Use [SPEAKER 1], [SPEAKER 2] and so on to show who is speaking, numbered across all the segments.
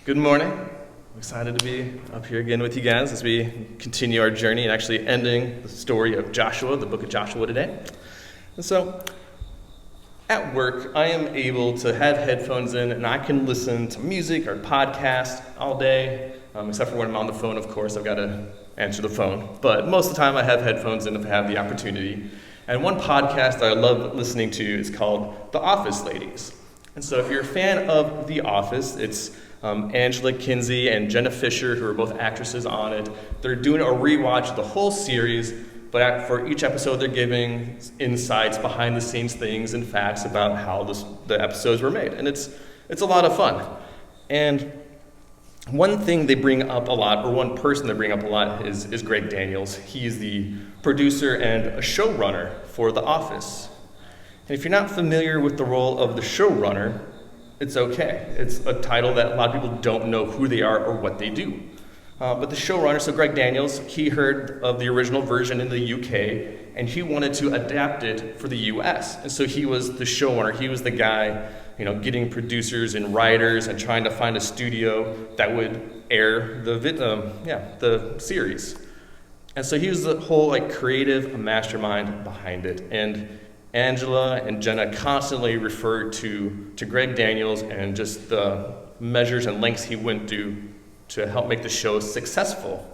[SPEAKER 1] Good morning. I'm excited to be up here again with you guys as we continue our journey and actually ending the story of Joshua, the book of Joshua today. And so, at work, I am able to have headphones in and I can listen to music or podcast all day, except for when I'm on the phone, of course, I've got to answer the phone. But most of the time I have headphones in if I have the opportunity. And one podcast that I love listening to is called The Office Ladies. And so if you're a fan of The Office, it's Angela Kinsey and Jenna Fisher, who are both actresses on it. They're doing a rewatch of the whole series, but for each episode they're giving insights, behind the scenes things and facts about how the episodes were made. And it's a lot of fun. And one thing they bring up a lot, or one person they bring up a lot, is Greg Daniels. He's the producer and a showrunner for The Office. And if you're not familiar with the role of the showrunner, it's okay. It's a title that a lot of people don't know who they are or what they do. But the showrunner, so Greg Daniels, he heard of the original version in the UK, and he wanted to adapt it for the US. And so he was the showrunner. He was the guy, getting producers and writers and trying to find a studio that would air the series. And so he was the whole creative mastermind behind it. And Angela and Jenna constantly referred to Greg Daniels and just the measures and lengths he went to help make the show successful.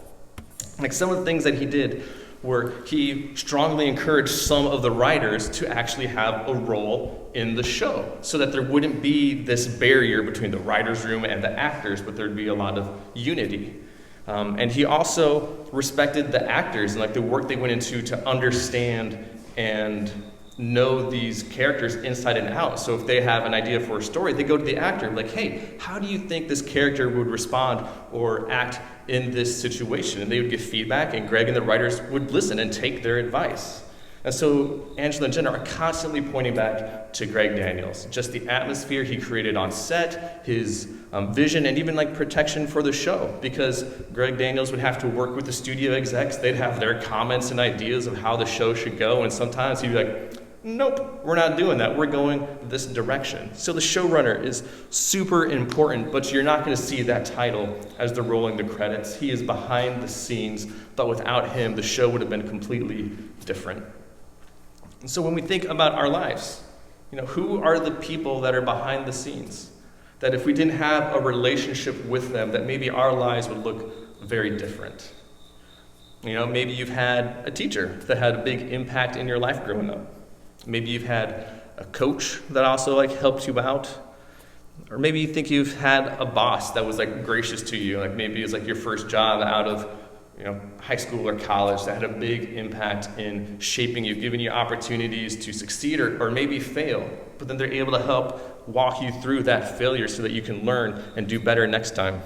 [SPEAKER 1] Some of the things that he did were he strongly encouraged some of the writers to actually have a role in the show so that there wouldn't be this barrier between the writer's room and the actors, but there'd be a lot of unity. And he also respected the actors and the work they went into to understand and know these characters inside and out. So if they have an idea for a story, they go to the actor hey, how do you think this character would respond or act in this situation? And they would give feedback, and Greg and the writers would listen and take their advice. And so Angela and Jenna are constantly pointing back to Greg Daniels, just the atmosphere he created on set, his vision, and even protection for the show, because Greg Daniels would have to work with the studio execs. They'd have their comments and ideas of how the show should go, and sometimes he'd be like, nope, we're not doing that. We're going this direction. So the showrunner is super important, but you're not going to see that title as they're rolling the credits. He is behind the scenes, but without him, the show would have been completely different. And so when we think about our lives, who are the people that are behind the scenes? That if we didn't have a relationship with them, that maybe our lives would look very different. Maybe you've had a teacher that had a big impact in your life growing up. Maybe you've had a coach that also helped you out. Or maybe you think you've had a boss that was gracious to you. Maybe it's your first job out of high school or college that had a big impact in shaping you, giving you opportunities to succeed or maybe fail. But then they're able to help walk you through that failure so that you can learn and do better next time.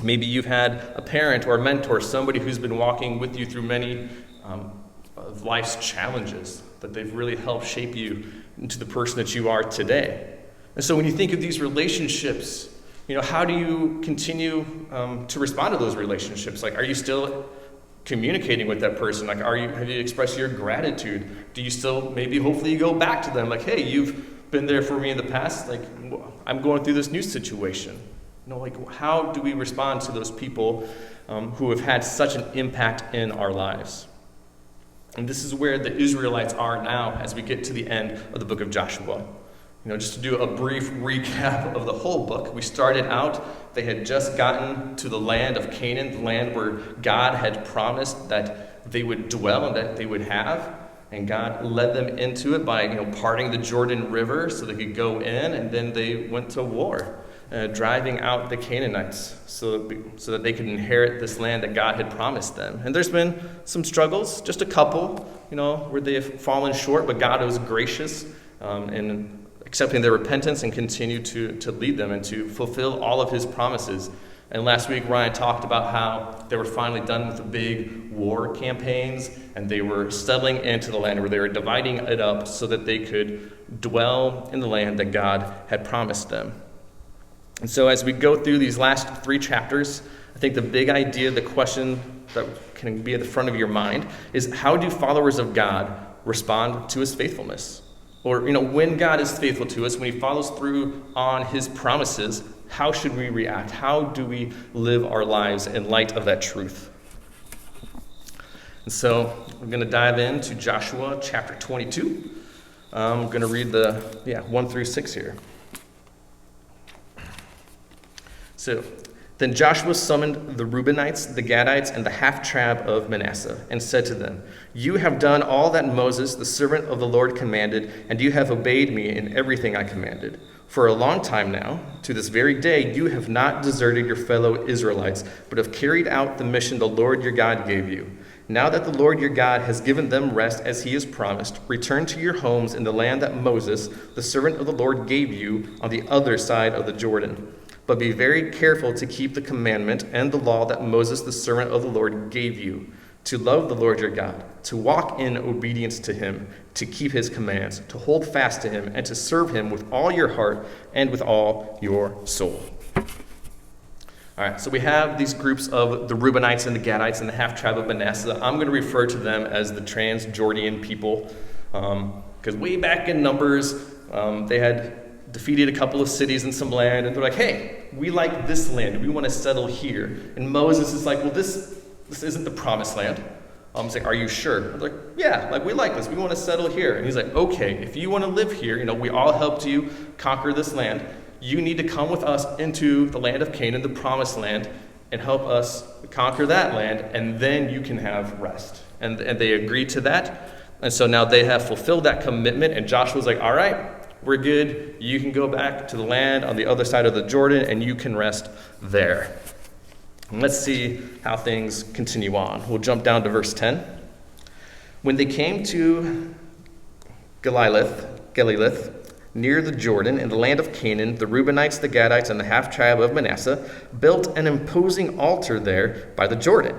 [SPEAKER 1] Maybe you've had a parent or a mentor, somebody who's been walking with you through many of life's challenges, that they've really helped shape you into the person that you are today. And so when you think of these relationships, how do you continue to respond to those relationships? Are you still communicating with that person? Have you expressed your gratitude? Do you still, hopefully you go back to them, hey, you've been there for me in the past, I'm going through this new situation. How do we respond to those people who have had such an impact in our lives? And this is where the Israelites are now as we get to the end of the book of Joshua. Just to do a brief recap of the whole book, we started out, they had just gotten to the land of Canaan, the land where God had promised that they would dwell and that they would have. And God led them into it by parting the Jordan River so they could go in, and then they went to war, driving out the Canaanites so that they could inherit this land that God had promised them. And there's been some struggles, just a couple, where they have fallen short, but God was gracious in accepting their repentance and continued to lead them and to fulfill all of his promises. And last week, Ryan talked about how they were finally done with the big war campaigns, and they were settling into the land where they were dividing it up so that they could dwell in the land that God had promised them. And so as we go through these last 3 chapters, I think the big idea, the question that can be at the front of your mind is, how do followers of God respond to his faithfulness? Or, when God is faithful to us, when he follows through on his promises, how should we react? How do we live our lives in light of that truth? And so we're going to dive into Joshua chapter 22. I'm going to read the 1 through 6 here. So, then Joshua summoned the Reubenites, the Gadites, and the half-tribe of Manasseh, and said to them, "You have done all that Moses, the servant of the Lord, commanded, and you have obeyed me in everything I commanded. For a long time now, to this very day, you have not deserted your fellow Israelites, but have carried out the mission the Lord your God gave you. Now that the Lord your God has given them rest as he has promised, return to your homes in the land that Moses, the servant of the Lord, gave you on the other side of the Jordan. But be very careful to keep the commandment and the law that Moses, the servant of the Lord, gave you, to love the Lord your God, to walk in obedience to him, to keep his commands, to hold fast to him, and to serve him with all your heart and with all your soul." All right, so we have these groups of the Reubenites and the Gadites and the half-tribe of Manasseh. I'm going to refer to them as the Transjordan people, because way back in Numbers, they had defeated a couple of cities and some land, and they're like, "Hey, we like this land. We want to settle here." And Moses is like, "Well, this isn't the promised land." He's like, "Are you sure?" I'm like, "Yeah, we like this. We want to settle here." And he's like, "Okay, if you want to live here, we all helped you conquer this land. You need to come with us into the land of Canaan, the promised land, and help us conquer that land, and then you can have rest." And they agreed to that. And so now they have fulfilled that commitment, and Joshua's like, "All right, we're good. You can go back to the land on the other side of the Jordan, and you can rest there." And let's see how things continue on. We'll jump down to verse 10. When they came to Galilee, near the Jordan, in the land of Canaan, the Reubenites, the Gadites, and the half-tribe of Manasseh built an imposing altar there by the Jordan.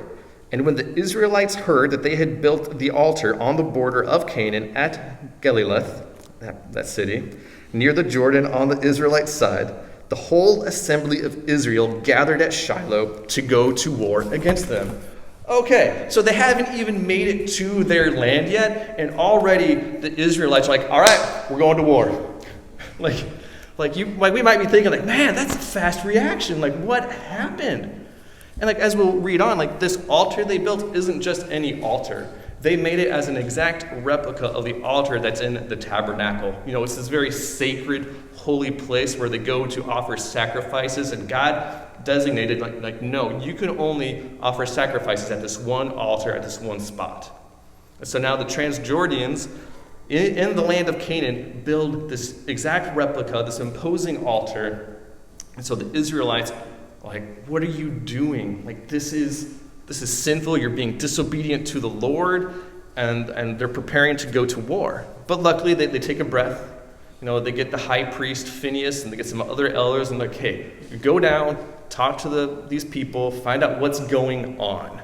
[SPEAKER 1] And when the Israelites heard that they had built the altar on the border of Canaan at Galilee, that city, near the Jordan on the Israelite side, the whole assembly of Israel gathered at Shiloh to go to war against them. Okay, so they haven't even made it to their land yet, and already the Israelites are like, "All right, we're going to war." We might be thinking, "Man, that's a fast reaction. What happened?" And as we'll read on, this altar they built isn't just any altar. They made it as an exact replica of the altar that's in the tabernacle. It's this very sacred, holy place where they go to offer sacrifices, and God designated, no, you can only offer sacrifices at this one altar, at this one spot. And so now the Transjordians in the land of Canaan build this exact replica, this imposing altar. And so the Israelites are "What are you doing? This is sinful. You're being disobedient to the Lord," and they're preparing to go to war. But luckily, they take a breath. They get the high priest Phinehas, and they get some other elders, and they're like, "Hey, you go down, talk to these people, find out what's going on."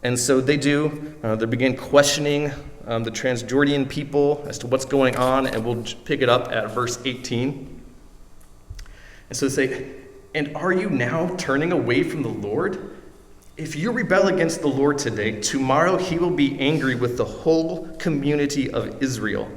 [SPEAKER 1] And so they do. They begin questioning the Transjordan people as to what's going on, and we'll pick it up at verse 18. And so they say, "And are you now turning away from the Lord? If you rebel against the Lord today, tomorrow he will be angry with the whole community of Israel.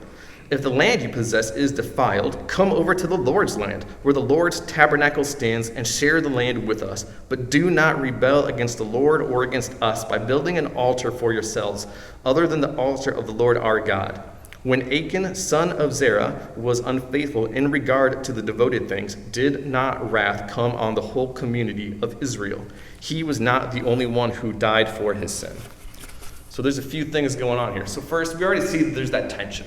[SPEAKER 1] If the land you possess is defiled, come over to the Lord's land, where the Lord's tabernacle stands, and share the land with us. But do not rebel against the Lord or against us by building an altar for yourselves, other than the altar of the Lord our God. When Achan, son of Zerah, was unfaithful in regard to the devoted things, did not wrath come on the whole community of Israel? He was not the only one who died for his sin." So there's a few things going on here. So first, we already see that there's that tension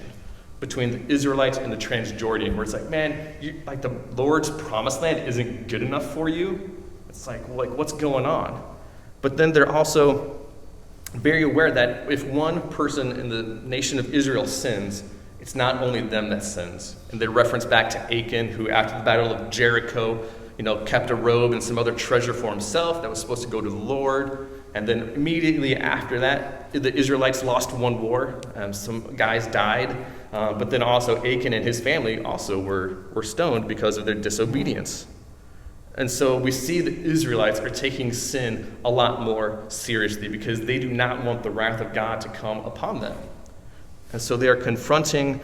[SPEAKER 1] between the Israelites and the Transjordan, where it's man, the Lord's promised land isn't good enough for you. It's what's going on? But then they're also very aware that if one person in the nation of Israel sins, it's not only them that sins. And they reference back to Achan, who after the battle of Jericho, kept a robe and some other treasure for himself that was supposed to go to the Lord. And then immediately after that, the Israelites lost one war. Some guys died. But then also Achan and his family also were stoned because of their disobedience. And so we see the Israelites are taking sin a lot more seriously because they do not want the wrath of God to come upon them. And so they are confronting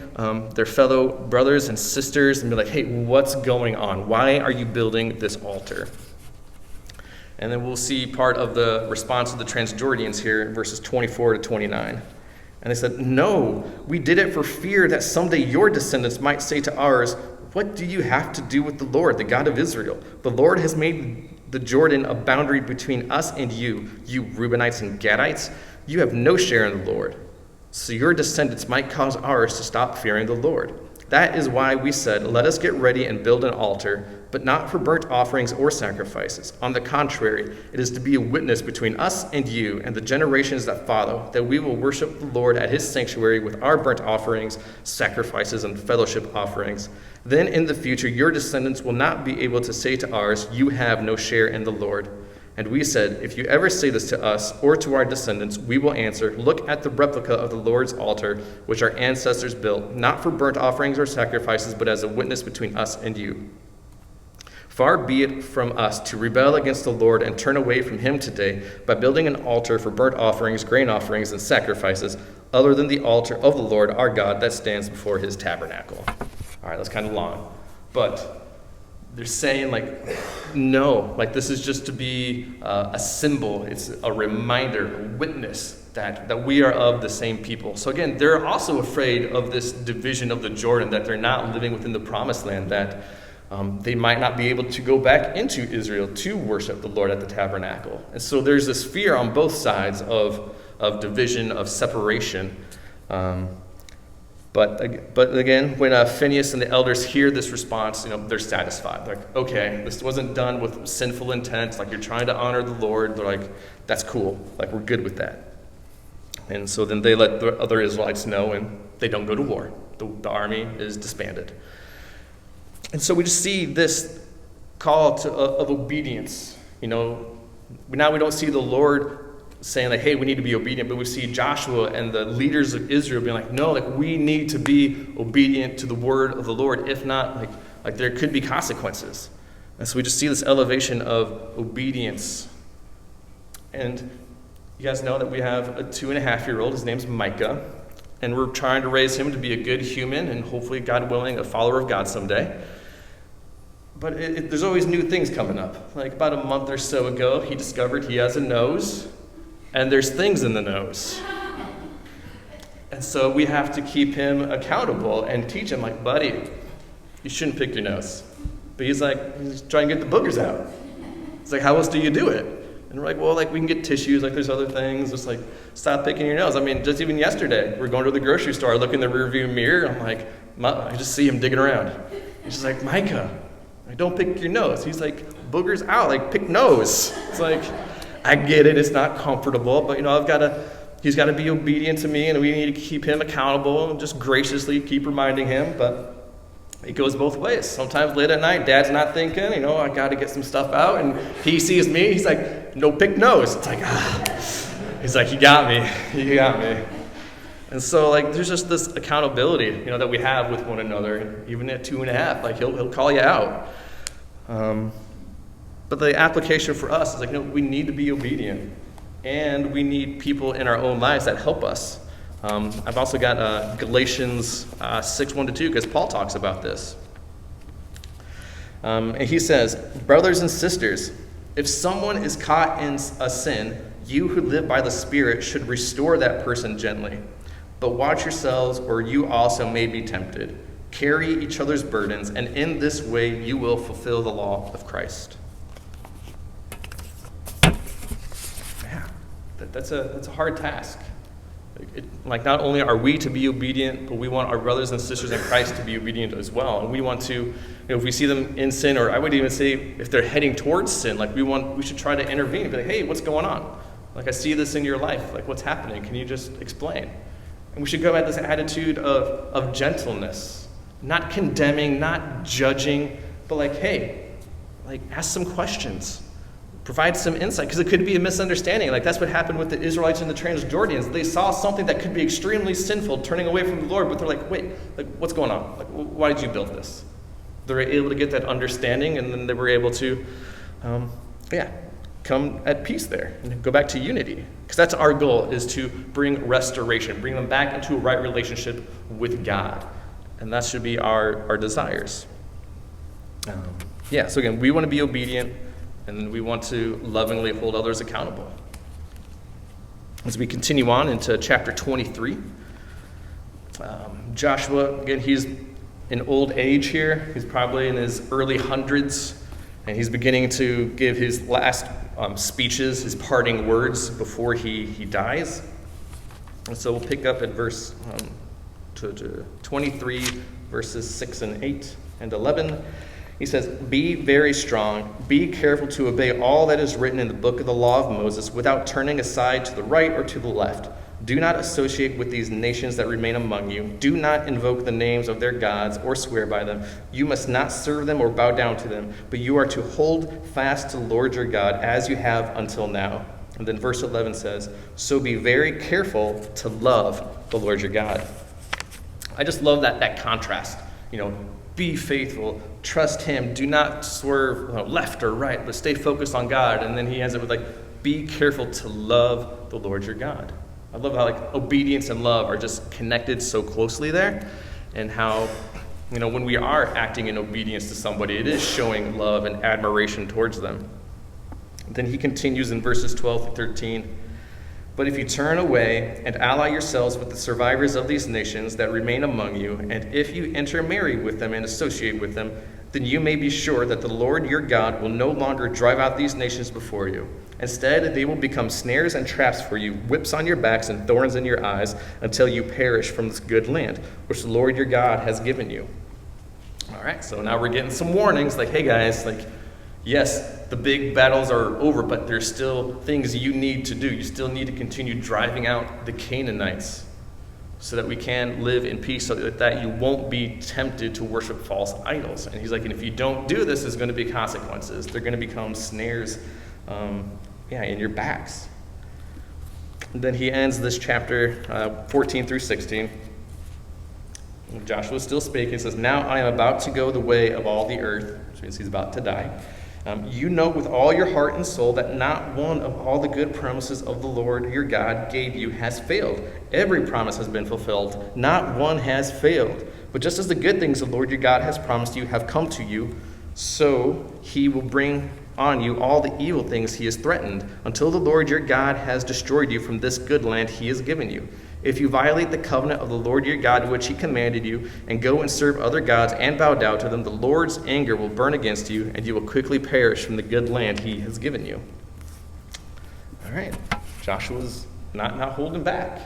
[SPEAKER 1] their fellow brothers and sisters and be like, hey, what's going on? Why are you building this altar? And then we'll see part of the response of the Transjordians here in verses 24 to 29. And they said, no, we did it for fear that someday your descendants might say to ours, what do you have to do with the Lord, the God of Israel? The Lord has made the Jordan a boundary between us and you Reubenites and Gadites. You have no share in the Lord. So your descendants might cause ours to stop fearing the Lord. That is why we said, let us get ready and build an altar, but not for burnt offerings or sacrifices. On the contrary, it is to be a witness between us and you and the generations that follow, that we will worship the Lord at his sanctuary with our burnt offerings, sacrifices, and fellowship offerings. Then in the future, your descendants will not be able to say to ours, you have no share in the Lord. And we said, if you ever say this to us or to our descendants, we will answer, look at the replica of the Lord's altar, which our ancestors built, not for burnt offerings or sacrifices, but as a witness between us and you. Far be it from us to rebel against the Lord and turn away from him today by building an altar for burnt offerings, grain offerings, and sacrifices, other than the altar of the Lord our God that stands before his tabernacle. All right, that's kind of long, but they're saying, like, no, like this is just to be a symbol. It's a reminder, a witness that we are of the same people. So again, they're also afraid of this division of the Jordan, that they're not living within the promised land, that they might not be able to go back into Israel to worship the Lord at the tabernacle. And so there's this fear on both sides of division, of separation. But again, when Phinehas and the elders hear this response, they're satisfied. They're like, okay, this wasn't done with sinful intent. Like, you're trying to honor the Lord. They're like, that's cool. Like, we're good with that. And so then they let the other Israelites know, and they don't go to war. The army is disbanded. And so we just see this call of obedience. Now we don't see the Lord saying, like, hey, we need to be obedient, but we see Joshua and the leaders of Israel being like, no, like, we need to be obedient to the word of the Lord. If not, like there could be consequences. And so we just see this elevation of obedience. And you guys know that we have a 2.5-year-old. His name's Micah. And we're trying to raise him to be a good human and hopefully, God willing, a follower of God someday. But there's always new things coming up. Like about a month or so ago, he discovered he has a nose. And there's things in the nose. And so we have to keep him accountable and teach him, like, buddy, you shouldn't pick your nose. But he's trying to get the boogers out. It's like, how else do you do it? And we're like, well, like, we can get tissues, like, there's other things. Just like, stop picking your nose. I mean, just even yesterday, we're going to the grocery store, I look in the rearview mirror, I'm like, I just see him digging around. He's just like, Micah, don't pick your nose. He's like, boogers out, like, pick nose. It's like, I get it, it's not comfortable, but he's got to be obedient to me, and we need to keep him accountable and just graciously keep reminding him. But it goes both ways. Sometimes late at night, Dad's not thinking, I got to get some stuff out, and he sees me, he's like, no, pick nose. It's like, He's like, you got me. And so, like, there's just this accountability, that we have with one another. Even at 2.5, like, he'll call you out. But the application for us is like, we need to be obedient. And we need people in our own lives that help us. I've also got Galatians 6:1-2, because Paul talks about this. And he says, brothers and sisters, if someone is caught in a sin, you who live by the Spirit should restore that person gently. But watch yourselves, or you also may be tempted. Carry each other's burdens, and in this way you will fulfill the law of Christ. That's a hard task. Not only are we to be obedient, but we want our brothers and sisters in Christ to be obedient as well. And we want to, if we see them in sin, or I would even say if they're heading towards sin, we should try to intervene and be like, hey, what's going on? Like, I see this in your life. Like, what's happening? Can you just explain? And we should go at this attitude of gentleness, not condemning, not judging, but like, hey, ask some questions. Provide some insight, because it could be a misunderstanding. Like, that's what happened with the Israelites and the Transjordians. They saw something that could be extremely sinful, turning away from the Lord, but they're like, wait, what's going on? Like, why did you build this? They were able to get that understanding, and then they were able to, come at peace there and go back to unity. Because that's our goal, is to bring restoration, bring them back into a right relationship with God. And that should be our desires. So again, we want to be obedient, and we want to lovingly hold others accountable. As we continue on into chapter 23, Joshua, again, he's in old age here. He's probably in his early hundreds, and he's beginning to give his last speeches, his parting words before he dies. And so we'll pick up at verse 23, verses 6 and 8 and 11. He says, "Be very strong, be careful to obey all that is written in the book of the law of Moses without turning aside to the right or to the left. Do not associate with these nations that remain among you. Do not invoke the names of their gods or swear by them. You must not serve them or bow down to them, but you are to hold fast to the Lord your God as you have until now." And then verse 11 says, "So be very careful to love the Lord your God." I just love that contrast. Be faithful, trust him, do not swerve left or right, but stay focused on God. And then he ends it with be careful to love the Lord your God. I love how obedience and love are just connected so closely there, and how when we are acting in obedience to somebody, it is showing love and admiration towards them. Then he continues in verses 12 to 13. "But if you turn away and ally yourselves with the survivors of these nations that remain among you, and if you intermarry with them and associate with them, then you may be sure that the Lord your God will no longer drive out these nations before you. Instead, they will become snares and traps for you, whips on your backs and thorns in your eyes, until you perish from this good land, which the Lord your God has given you." All right, so now we're getting some warnings, hey guys, yes, the big battles are over, but there's still things you need to do. You still need to continue driving out the Canaanites so that we can live in peace, so that you won't be tempted to worship false idols. And he's and if you don't do this, there's going to be consequences. They're going to become snares in your backs. And then he ends this chapter 14 through 16. Joshua still speaking. He says, "Now I am about to go the way of all the earth," which means he's about to die. "You know with all your heart and soul that not one of all the good promises of the Lord your God gave you has failed. Every promise has been fulfilled. Not one has failed. But just as the good things the Lord your God has promised you have come to you, so he will bring on you all the evil things he has threatened, until the Lord your God has destroyed you from this good land he has given you. If you violate the covenant of the Lord your God, which he commanded you, and go and serve other gods and bow down to them, the Lord's anger will burn against you, and you will quickly perish from the good land he has given you." All right, Joshua's not holding back.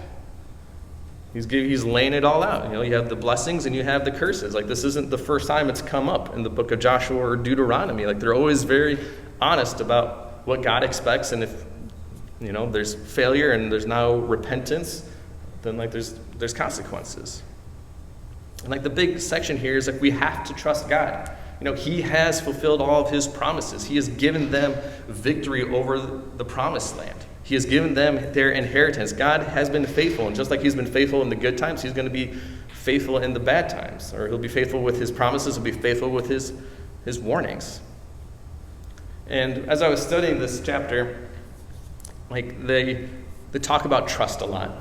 [SPEAKER 1] He's laying it all out. You have the blessings and you have the curses. This isn't the first time it's come up in the book of Joshua or Deuteronomy. They're always very honest about what God expects, and if there's failure and there's no repentance, then there's consequences. And the big section here is we have to trust God. He has fulfilled all of his promises. He has given them victory over the promised land. He has given them their inheritance. God has been faithful, and just like he's been faithful in the good times, he's going to be faithful in the bad times. Or he'll be faithful with his promises, he'll be faithful with his warnings. And as I was studying this chapter, they talk about trust a lot.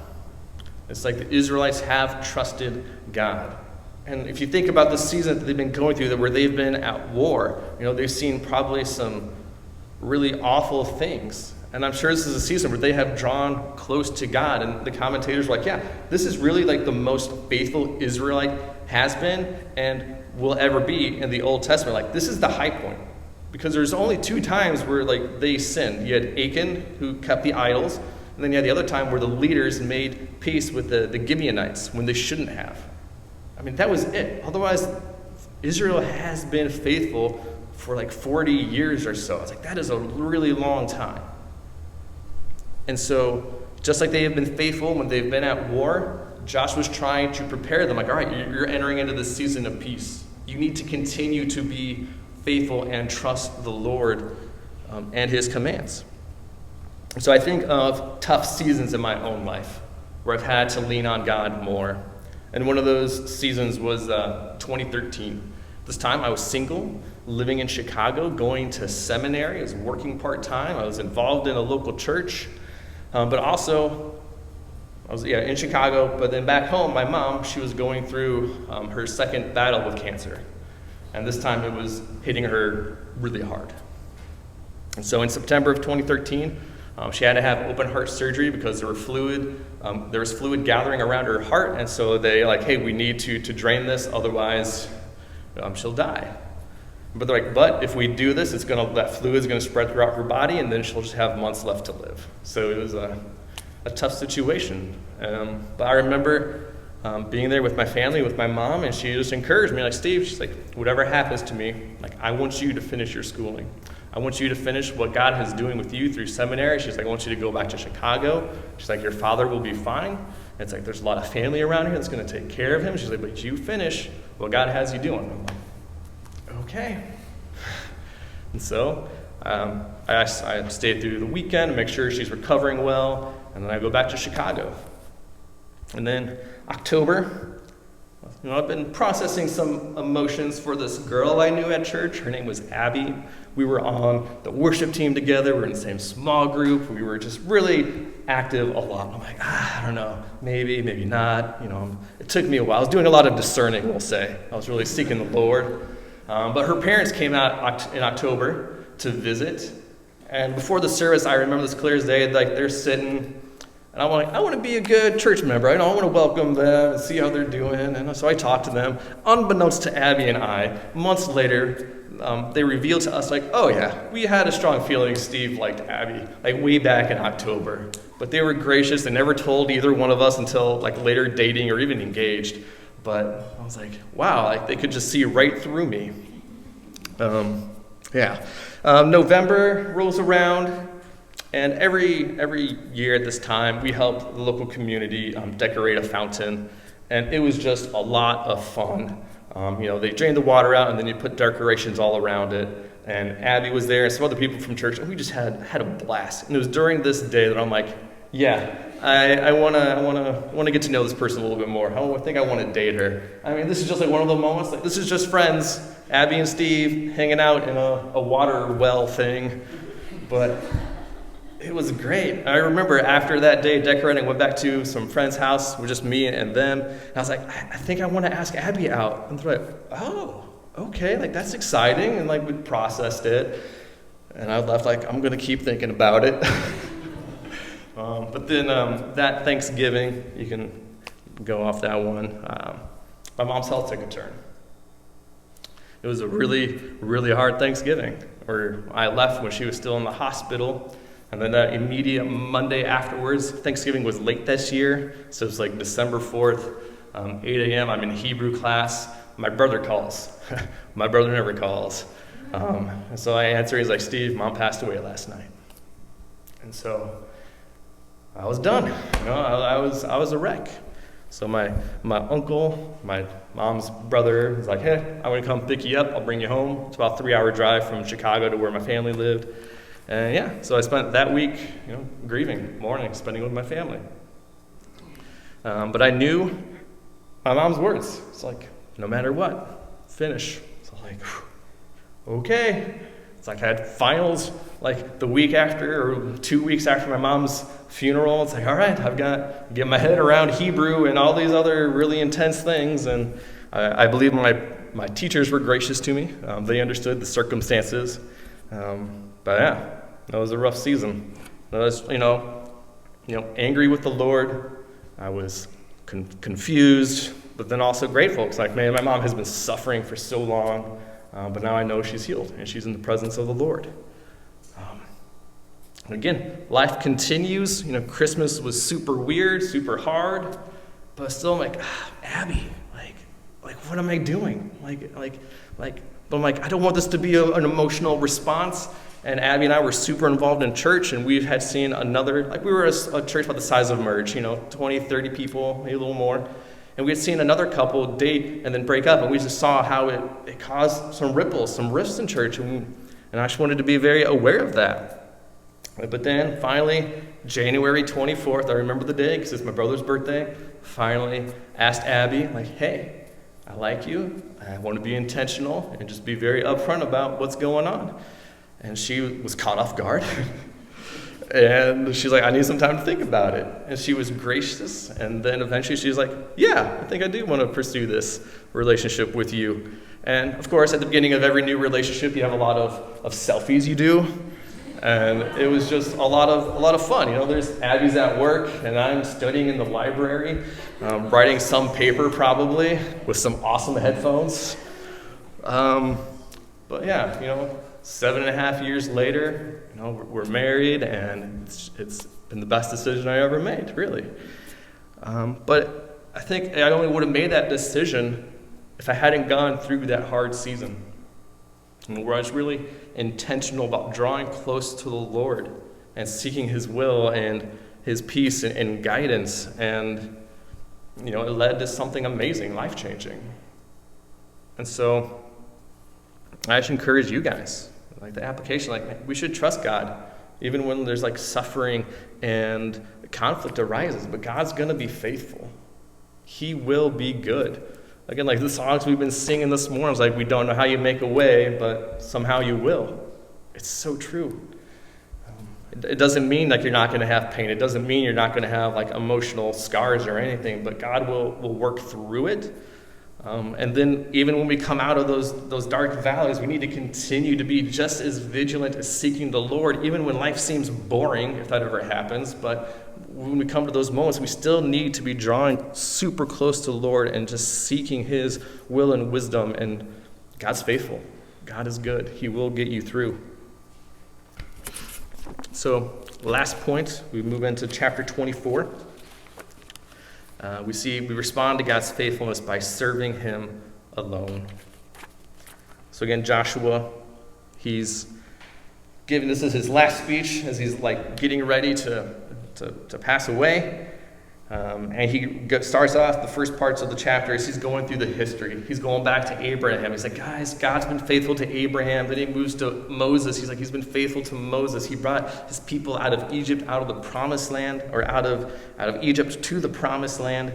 [SPEAKER 1] It's the Israelites have trusted God. And if you think about the season that they've been going through, where they've been at war, they've seen probably some really awful things. And I'm sure this is a season where they have drawn close to God. And the commentators were yeah, this is really the most faithful Israelite has been and will ever be in the Old Testament. This is the high point. Because there's only two times where they sinned. You had Achan, who kept the idols, and then you had the other time where the leaders made peace with the Gibeonites when they shouldn't have. That was it. Otherwise, Israel has been faithful for 40 years or so. It's that is a really long time. And so, just like they have been faithful when they've been at war, Joshua's trying to prepare them. All right, you're entering into this season of peace. You need to continue to be faithful and trust the Lord and his commands. So I think of tough seasons in my own life where I've had to lean on God more. And one of those seasons was 2013. This time I was single, living in Chicago, going to seminary. I was working part-time. I was involved in a local church. But also, I was in Chicago. But then back home, my mom, she was going through her second battle with cancer. And this time it was hitting her really hard. And so in September of 2013, she had to have open heart surgery because there was fluid gathering around her heart. And so they hey, we need to drain this, otherwise she'll die. But they're but if we do this, that fluid is going to spread throughout her body, and then she'll just have months left to live. So it was a tough situation. But I remember being there with my family, with my mom, and she just encouraged me, Steve, she's whatever happens to me, I want you to finish your schooling. I want you to finish what God is doing with you through seminary. She's I want you to go back to Chicago. She's your father will be fine. It's there's a lot of family around here that's going to take care of him. She's but you finish what God has you doing. I'm okay. And so I stayed through the weekend to make sure she's recovering well, and then I go back to Chicago. And then October, I've been processing some emotions for this girl I knew at church. Her name was Abby. We were on the worship team together. We were in the same small group. We were just really active a lot. I'm I don't know, maybe not. It took me a while. I was doing a lot of discerning, we'll say. I was really seeking the Lord. But her parents came out in October to visit. And before the service, I remember this clear as day, they're sitting. And I want to be a good church member. I want to welcome them and see how they're doing. And so I talked to them. Unbeknownst to Abby and I, months later, they revealed to us, oh yeah, we had a strong feeling Steve liked Abby, way back in October. But they were gracious. They never told either one of us until later dating or even engaged. But I was wow, they could just see right through me. November rolls around. And every year at this time, we help the local community decorate a fountain, and it was just a lot of fun. They drained the water out, and then you put decorations all around it. And Abby was there, and some other people from church, and we just had a blast. And it was during this day that I'm I want to get to know this person a little bit more. I think I want to date her. This is just one of the moments. This is just friends, Abby and Steve hanging out in a water well thing, but. It was great. I remember after that day decorating, went back to some friend's house with just me and them. And I was I think I want to ask Abby out. And they're oh, okay, that's exciting. And we processed it. And I left I'm going to keep thinking about it. But then that Thanksgiving, you can go off that one. My mom's health took a turn. It was a really, really hard Thanksgiving. I left when she was still in the hospital. And then that immediate Monday afterwards, Thanksgiving was late this year, so it's December 4th, 8 a.m., I'm in Hebrew class. My brother calls. My brother never calls. And so I answer, he's Steve, Mom passed away last night. And so I was done. I was a wreck. So my uncle, my mom's brother, was hey, I'm going to come pick you up. I'll bring you home. It's about a 3-hour drive from Chicago to where my family lived. And so I spent that week, grieving, mourning, spending with my family. But I knew my mom's words. It's no matter what, finish. So okay. It's I had finals the week after or 2 weeks after my mom's funeral. It's all right, I've got to get my head around Hebrew and all these other really intense things. And I believe my teachers were gracious to me. They understood the circumstances. But that was a rough season. I was, angry with the Lord. I was confused, but then also grateful. It's man, my mom has been suffering for so long, but now I know she's healed and she's in the presence of the Lord. Again, life continues. Christmas was super weird, super hard, but still I'm Abby, what am I doing? But I'm I don't want this to be an emotional response. And Abby and I were super involved in church, and we had seen another, we were a church about the size of Merge, 20, 30 people, maybe a little more. And we had seen another couple date and then break up, and we just saw how it caused some ripples, some rifts in church, and I just wanted to be very aware of that. But then finally, January 24th, I remember the day because it's my brother's birthday, finally asked Abby, hey, I like you. I want to be intentional and just be very upfront about what's going on. And she was caught off guard. And she's like, I need some time to think about it. And she was gracious. And then eventually she's like, yeah, I think I do want to pursue this relationship with you. And of course, at the beginning of every new relationship, you have a lot of selfies you do. And it was just a lot of fun. You know, there's Abby's at work, and I'm studying in the library, writing some paper probably with some awesome headphones. But yeah, you know, 7.5 years later, you know, we're married, and it's been the best decision I ever made, really. But I think I only would have made that decision if I hadn't gone through that hard season, where I was really intentional about drawing close to the Lord and seeking His will and His peace and guidance. And, you know, it led to something amazing, life-changing. And so I actually encourage you guys, like the application, like we should trust God, even when there's like suffering and conflict arises. But God's going to be faithful. He will be good. Again, like the songs we've been singing this morning, it's like we don't know how you make a way, but somehow you will. It's so true. It doesn't mean like you're not going to have pain. It doesn't mean you're not going to have like emotional scars or anything, but God will work through it. And then even when we come out of those dark valleys, we need to continue to be just as vigilant as seeking the Lord, even when life seems boring, if that ever happens. But when we come to those moments, we still need to be drawing super close to the Lord and just seeking His will and wisdom. And God's faithful. God is good. He will get you through. So last point, we move into chapter 24. We respond to God's faithfulness by serving Him alone. So again, Joshua, this is his last speech as he's like getting ready to pass away. And he starts off the first parts of the chapter as he's going through the history. He's going back to Abraham. He's like, guys, God's been faithful to Abraham. Then he moves to Moses. He's like, he's been faithful to Moses. He brought his people out of Egypt, out of the promised land, or out of Egypt to the promised land.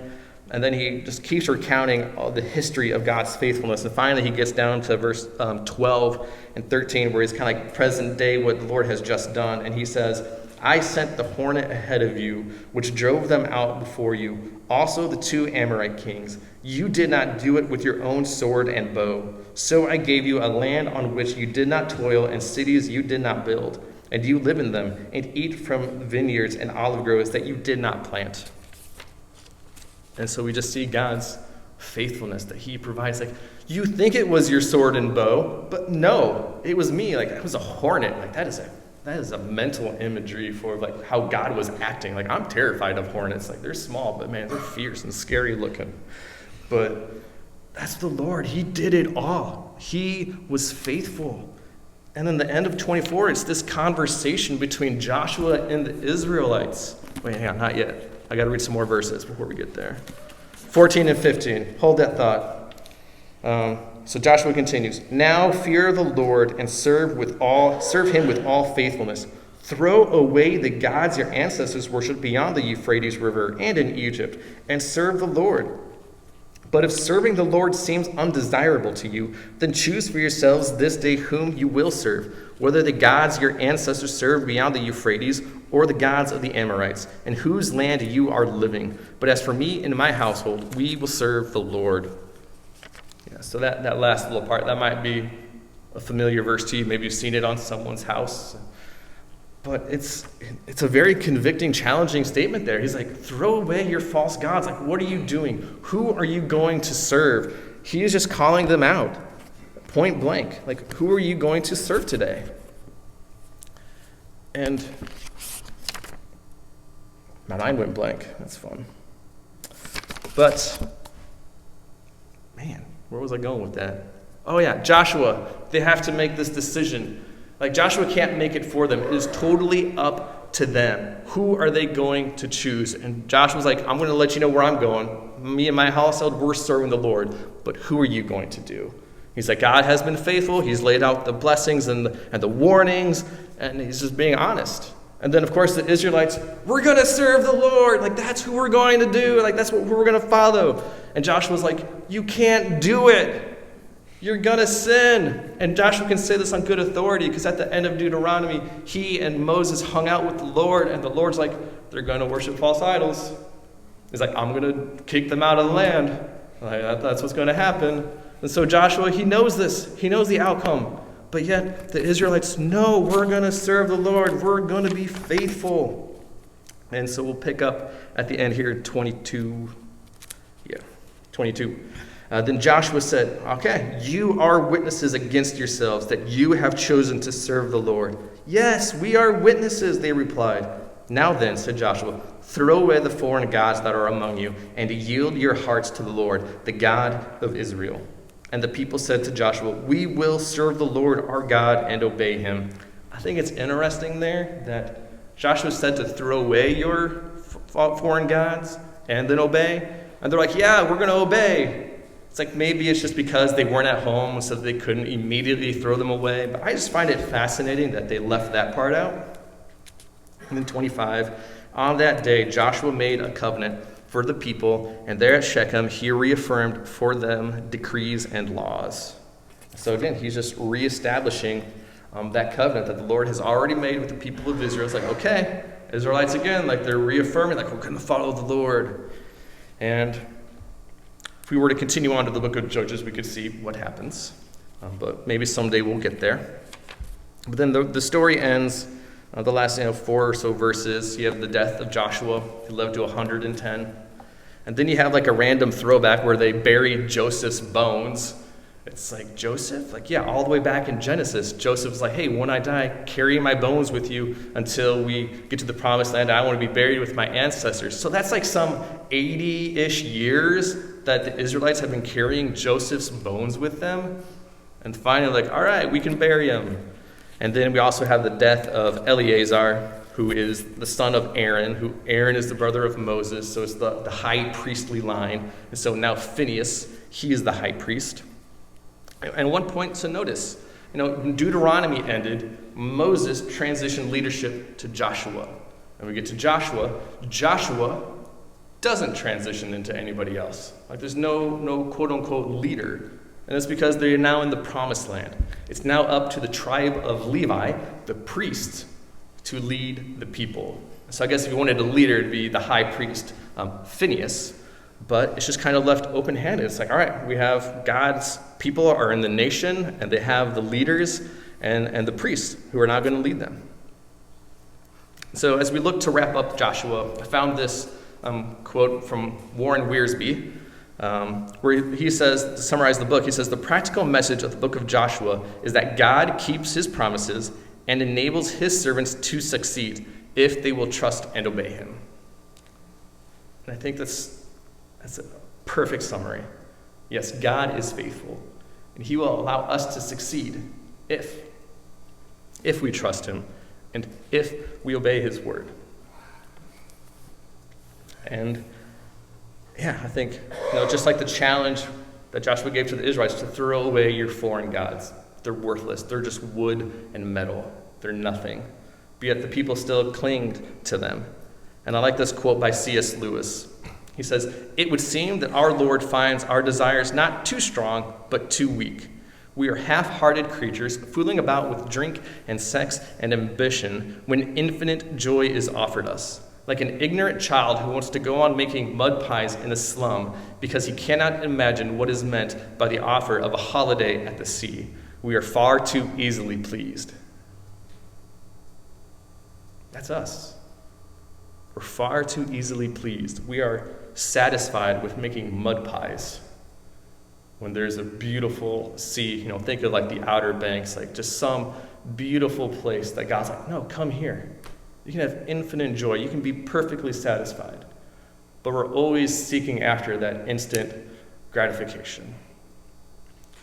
[SPEAKER 1] And then he just keeps recounting all the history of God's faithfulness. And finally, he gets down to verse 12 and 13, where he's kind of like present day, what the Lord has just done. And he says, I sent the hornet ahead of you, which drove them out before you, also the 2 Amorite kings. You did not do it with your own sword and bow. So I gave you a land on which you did not toil, and cities you did not build. And you live in them, and eat from vineyards and olive groves that you did not plant. And so we just see God's faithfulness that He provides. Like, you think it was your sword and bow, but no, it was me. Like, it was a hornet. Like, that is a mental imagery for like how God was acting. Like, I'm terrified of hornets. Like, they're small, but man, they're fierce and scary looking. But that's the Lord. He did it all. He was faithful. And in the end of 24, it's this conversation between Joshua and the Israelites. Wait, hang on, not yet. I got to read some more verses before we get there. 14 and 15. Hold that thought. So Joshua continues, now fear the Lord and serve Him with all faithfulness. Throw away the gods your ancestors worshipped beyond the Euphrates River and in Egypt, and serve the Lord. But if serving the Lord seems undesirable to you, then choose for yourselves this day whom you will serve, whether the gods your ancestors served beyond the Euphrates or the gods of the Amorites, in whose land you are living. But as for me and my household, we will serve the Lord. Yeah, so that last little part, that might be a familiar verse to you. Maybe you've seen it on someone's house. But it's a very convicting, challenging statement there. He's like, throw away your false gods. Like, what are you doing? Who are you going to serve? He is just calling them out, point blank. Like, who are you going to serve today? And my mind went blank. That's fun. But, man, where was I going with that? Oh yeah, Joshua. They have to make this decision. Like, Joshua can't make it for them. It is totally up to them. Who are they going to choose? And Joshua's like, I'm going to let you know where I'm going. Me and my household, we're serving the Lord. But who are you going to do? He's like, God has been faithful. He's laid out the blessings and the warnings. And he's just being honest. And then, of course, the Israelites, we're going to serve the Lord. Like, that's who we're going to do. Like, that's what we're going to follow. And Joshua's like, you can't do it. You're going to sin. And Joshua can say this on good authority because at the end of Deuteronomy, he and Moses hung out with the Lord, and the Lord's like, they're going to worship false idols. He's like, I'm going to kick them out of the land. Like, that's what's going to happen. And so Joshua, he knows this. He knows the outcome. But yet the Israelites, no, we're going to serve the Lord. We're going to be faithful. And so we'll pick up at the end here, 22. Then Joshua said, okay, you are witnesses against yourselves that you have chosen to serve the Lord. Yes, we are witnesses, they replied. Now then, said Joshua, throw away the foreign gods that are among you and yield your hearts to the Lord, the God of Israel. And the people said to Joshua, we will serve the Lord our God and obey him. I think it's interesting there that Joshua said to throw away your foreign gods and then obey. And they're like, yeah, we're going to obey. It's like maybe it's just because they weren't at home, so they couldn't immediately throw them away. But I just find it fascinating that they left that part out. And then 25, on that day, Joshua made a covenant for the people, and there at Shechem, he reaffirmed for them decrees and laws. So again, he's just reestablishing that covenant that the Lord has already made with the people of Israel. It's like, okay, Israelites again, like they're reaffirming, like we're going to follow the Lord. And if we were to continue on to the book of Judges, we could see what happens. But maybe someday we'll get there. But then the story ends, the last 4 or so verses. You have the death of Joshua. He lived to 110. And then you have like a random throwback where they buried Joseph's bones. It's like, Joseph? Like, yeah, all the way back in Genesis, Joseph's like, hey, when I die, carry my bones with you until we get to the promised land. I want to be buried with my ancestors. So that's like some 80-ish years that the Israelites have been carrying Joseph's bones with them. And finally, like, all right, we can bury him. And then we also have the death of Eleazar, who is the son of Aaron, who Aaron is the brother of Moses, so it's the high priestly line. And so now Phinehas, he is the high priest. And one point to notice, when Deuteronomy ended, Moses transitioned leadership to Joshua. And we get to Joshua doesn't transition into anybody else. Like there's no quote-unquote leader. And it's because they're now in the promised land. It's now up to the tribe of Levi, the priests, to lead the people. So I guess if you wanted a leader, it'd be the high priest, Phinehas. But it's just kind of left open-handed. It's like, all right, we have God's people are in the nation, and they have the leaders and the priests who are now going to lead them. So as we look to wrap up Joshua, I found this quote from Warren Wiersbe, where he says, to summarize the book, he says, the practical message of the book of Joshua is that God keeps his promises and enables his servants to succeed if they will trust and obey him. And I think that's a perfect summary. Yes, God is faithful, and he will allow us to succeed if we trust him and if we obey his word. And yeah, I think, just like the challenge that Joshua gave to the Israelites to throw away your foreign gods. They're worthless. They're just wood and metal. They're nothing. But yet the people still clinged to them. And I like this quote by C.S. Lewis. He says, it would seem that our Lord finds our desires not too strong, but too weak. We are half-hearted creatures, fooling about with drink and sex and ambition when infinite joy is offered us. Like an ignorant child who wants to go on making mud pies in a slum because he cannot imagine what is meant by the offer of a holiday at the sea. We are far too easily pleased. That's us. We're far too easily pleased. We are satisfied with making mud pies when there's a beautiful sea. Think of like the Outer Banks, like just some beautiful place that God's like, no, come here. You can have infinite joy. You can be perfectly satisfied. But we're always seeking after that instant gratification.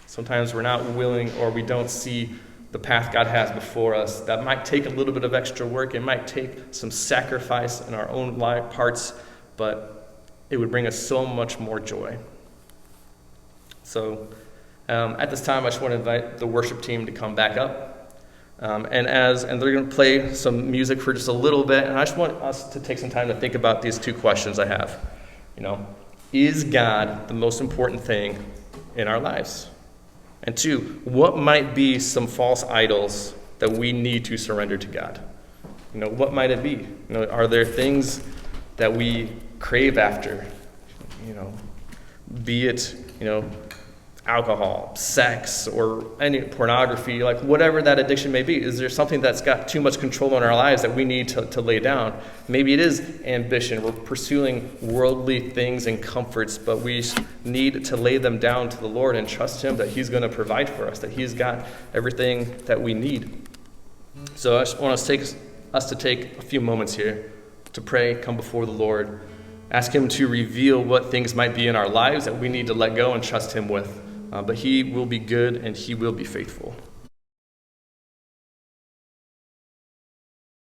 [SPEAKER 1] Sometimes we're not willing, or we don't see the path God has before us. That might take a little bit of extra work. It might take some sacrifice in our own parts, but it would bring us so much more joy. So at this time, I just want to invite the worship team to come back up. And they're going to play some music for just a little bit. And I just want us to take some time to think about these two questions I have. is God the most important thing in our lives? And 2, what might be some false idols that we need to surrender to God? What might it be? Are there things that we crave after? Be it, alcohol, sex, or any pornography, like whatever that addiction may be. Is there something that's got too much control in our lives that we need to lay down? Maybe it is ambition. We're pursuing worldly things and comforts, but we need to lay them down to the Lord and trust Him that He's going to provide for us, that He's got everything that we need. So I just want us to take a few moments here to pray, come before the Lord, ask Him to reveal what things might be in our lives that we need to let go and trust Him with. But He will be good and He will be faithful.